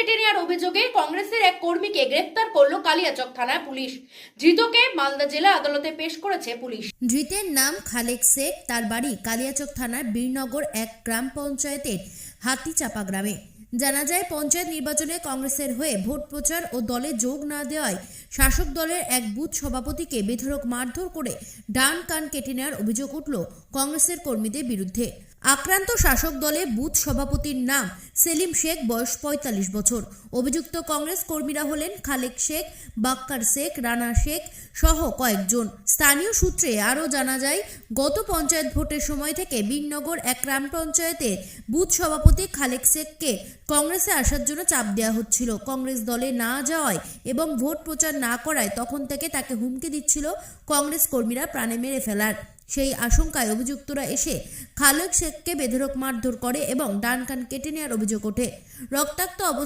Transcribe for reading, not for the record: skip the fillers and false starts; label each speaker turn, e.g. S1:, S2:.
S1: কেটে নেওয়ার অভিযোগে কংগ্রেসের এক কর্মীকে গ্রেফতার করলো কালিয়াচক থানার পুলিশ। ধৃতকে মালদা জেলা আদালতে পেশ করেছে পুলিশ।
S2: ধৃতের নাম খালেক শেখ, তার বাড়ি কালিয়াচক থানার বীরনগর এক গ্রাম পঞ্চায়েতের হাতিচাপা গ্রামে। জানা যায়, পঞ্চায়েত নির্বাচনে কংগ্রেসের হয়ে ভোট প্রচার ও দলে যোগ না দেওয়ায় শাসক দলের এক বুথ সভাপতিকে বেধড়ক মারধর করে ডান কান কেটে নেওয়ার অভিযোগ উঠল কংগ্রেসের কর্মীদের বিরুদ্ধে। আক্রান্ত শাসক দলের বুথ সভাপতির নাম সেলিম শেখ, বয়স ৪৫ বছর। অভিযুক্ত কংগ্রেস কর্মীরা হলেন খালেক শেখ, বাক্কার শেখ, রানা শেখ সহ কয়েকজন। স্থানীয় সূত্রে আরও জানা যায়, গত পঞ্চায়েত ভোটের সময় থেকে বীরনগর এক গ্রাম পঞ্চায়েতের বুথ সভাপতি খালেক শেখকে কংগ্রেসে আসার জন্য চাপ দেওয়া হচ্ছিল। কংগ্রেস দলে না যাওয়ায় এবং ভোট প্রচার না করায় তখন থেকে তাকে হুমকি দিচ্ছিল কংগ্রেস কর্মীরা প্রাণে মেরে ফেলার। সেই আশঙ্কায় অভিযুক্তরা এসে খালেক শেখকে বেধড়ক মারধর করে এবং ডান কান কেটে নেওয়ার অভিযোগ ওঠে। রক্তাক্ত অবস্থা